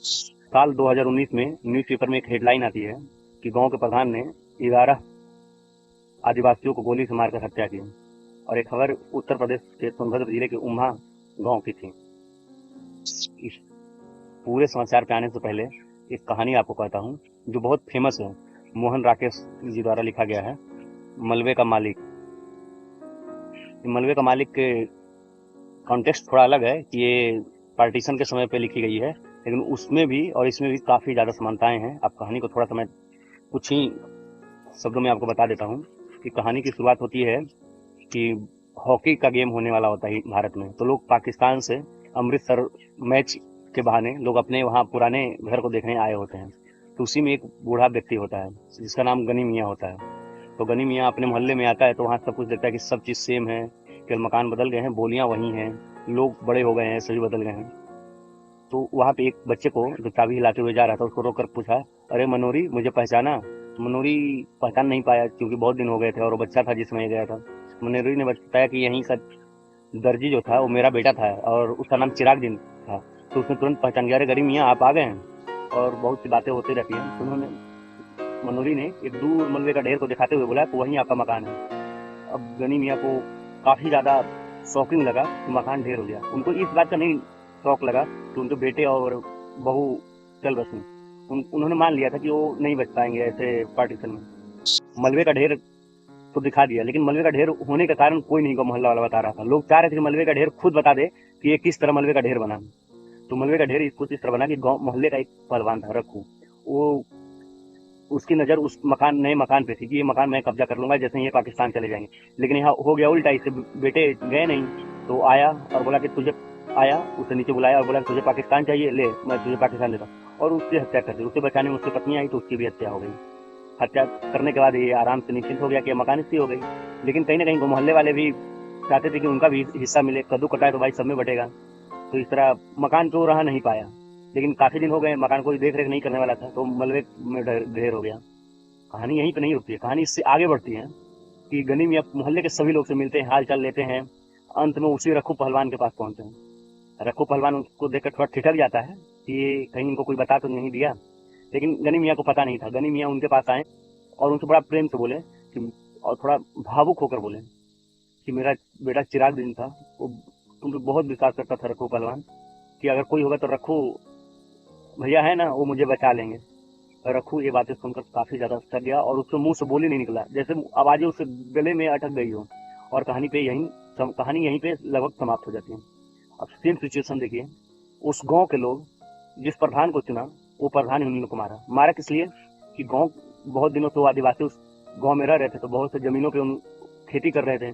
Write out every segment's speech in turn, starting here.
साल 2019 में न्यूज़पेपर में एक हेडलाइन आती है कि गांव के प्रधान ने 11 आदिवासियों को गोली से मारकर हत्या की। और एक खबर उत्तर प्रदेश के सोनभद्र जिले के उम्हा गांव की थी। इस पूरे समाचार पे आने से पहले एक कहानी आपको कहता हूँ जो बहुत फेमस है। मोहन राकेश जी द्वारा लिखा गया है, मलबे का मालिक। मलबे का मालिक के कॉन्टेक्स्ट थोड़ा अलग है कि ये पार्टीशन के समय पे लिखी गई है, लेकिन उसमें भी और इसमें भी काफ़ी ज़्यादा समानताएं हैं। आप कहानी को थोड़ा सा मैं कुछ ही शब्दों में आपको बता देता हूँ कि कहानी की शुरुआत होती है कि हॉकी का गेम होने वाला होता है भारत में। तो लोग पाकिस्तान से अमृतसर मैच के बहाने लोग अपने वहाँ पुराने घर को देखने आए होते हैं। तो उसी में एक बूढ़ा व्यक्ति होता है जिसका नाम गनी मियाँ होता है। तो गनी मियाँ अपने मोहल्ले में आता है तो वहाँ सब कुछ देखता है कि सब चीज़ सेम है, केवल मकान बदल गए हैं, बोलियाँ वही हैं, लोग बड़े हो गए हैं, सभी बदल गए हैं। तो वहाँ पे एक बच्चे को जो चाबी हिलाते हुए जा रहा था उसको रोक कर पूछा, अरे मनोरी मुझे पहचाना? तो मनोरी पहचान नहीं पाया क्योंकि बहुत दिन हो गए थे और वो बच्चा था जिसमें ये गया था। मनोरी ने बताया कि यहीं का दर्जी जो था वो मेरा बेटा था और उसका नाम चिराग दिन था। तो उसने तुरंत पहचान गया, अरे गरीब मियाँ आप आ गए हैं। और बहुत सी बातें होती रहती हैं। तो उन्होंने मनोरी ने एक दूर मलबे का ढेर को दिखाते हुए बोला कि वहीं आपका मकान है। अब गनी मियाँ को काफ़ी ज़्यादा शॉकिंग लगा कि मकान ढेर हो गया। उनको इस बात का नहीं शौक लगा कि उनके बेटे और बहू चल बसें। उन्होंने मान लिया था कि वो नहीं बच पाएंगे ऐसे पार्टीशन में। मलबे का ढेर तो दिखा दिया, लेकिन मलबे का ढेर होने का कारण कोई नहीं, को मोहल्ला वाला बता रहा था। लोग चाह रहे थे कि मलबे का ढेर खुद बता दे कि ये किस तरह मलबे का ढेर बना। तो मलबे का ढेर कुछ इस तरह बना कि गांव मोहल्ले का एक पहलवान था रखू, वो उसकी नज़र उस मकान नए मकान पे थी कि ये मकान मैं कब्जा कर लूंगा जैसे ही ये पाकिस्तान चले जाएंगे। लेकिन यहाँ हो गया उल्टा, इससे बेटे गए नहीं। तो आया और बोला कि तुझे, आया उसे नीचे बुलाया और बोला कि तुझे पाकिस्तान चाहिए, ले मैं तुझे पाकिस्तान देता हूँ। और उसकी हत्या कर दी। उसे बचाने में उसकी पत्नी आई तो उसकी भी हत्या हो गई। हत्या करने के बाद ये आराम से निश्चिंत हो गया कि मकान इसकी हो गई। लेकिन कहीं ना कहीं मोहल्ले वाले भी चाहते थे कि उनका भी हिस्सा मिले, कद्दू कटाए तो भाई सब में बटेगा। तो इस तरह मकान तो रह नहीं पाया। लेकिन काफी दिन हो गए, मकान कोई देख रेख नहीं करने वाला था, तो मलबे में ढेर हो गया। कहानी यहीं पे नहीं रुकती है, कहानी इससे आगे बढ़ती है कि गनी मियाँ मोहल्ले के सभी लोग से मिलते हैं, हाल चाल लेते हैं। अंत में उसी रखू पहलवान के पास पहुंचते हैं। रखू पहलवान उसको देखकर थोड़ा ठिठक जाता है कि कहीं इनको कोई बता तो नहीं दिया। लेकिन गनी मियाँ को पता नहीं था। गनी मियाँ उनके पास आए और उनसे बड़ा प्रेम से बोले कि, और थोड़ा भावुक होकर बोले कि मेरा बेटा चिराग दिन था, वो तुम पे बहुत विश्वास करता था रखू पहलवान, कि अगर कोई होगा तो रखू भैया है ना, वो मुझे बचा लेंगे। रखू ये बातें सुनकर काफी ज्यादा डर गया और उसके मुंह से बोली नहीं निकला, जैसे आवाजें उसके गले में अटक गई हो। और कहानी यहीं पे लगभग समाप्त हो जाती है। अब सेम सिचुएशन देखिए, उस गांव के लोग जिस प्रधान को चुना वो प्रधान ही उन लोग को मारा। मारा किस लिए कि गांव बहुत दिनों से वो आदिवासी उस गांव में रह रहे थे, तो बहुत से जमीनों पे उन खेती कर रहे थे।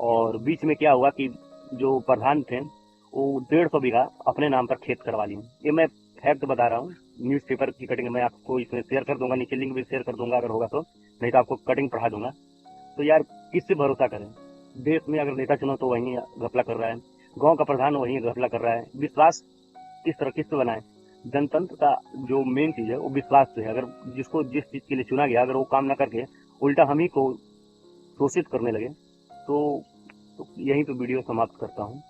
और बीच में क्या हुआ कि जो प्रधान थे वो 150 बीघा अपने नाम पर खेत करवा लिए। ये मैं फैक्ट बता रहा हूँ, न्यूज़पेपर की कटिंग मैं आपको इसमें शेयर कर दूंगा, नीचे लिंक भी शेयर कर दूंगा अगर होगा तो, नहीं तो आपको कटिंग पढ़ा दूंगा। तो यार किससे भरोसा करें? देश में अगर नेता चुनो तो वहीं घपला कर रहा है, गांव का प्रधान वहीं घपला कर रहा है। विश्वास किस तरह किससे बनाए? जनतंत्र का जो मेन चीज है वो विश्वास से है। अगर जिसको जिस चीज के लिए चुना गया अगर वो काम ना करके उल्टा हम ही को शोषित करने लगे तो यहीं पे वीडियो समाप्त करता हूँ।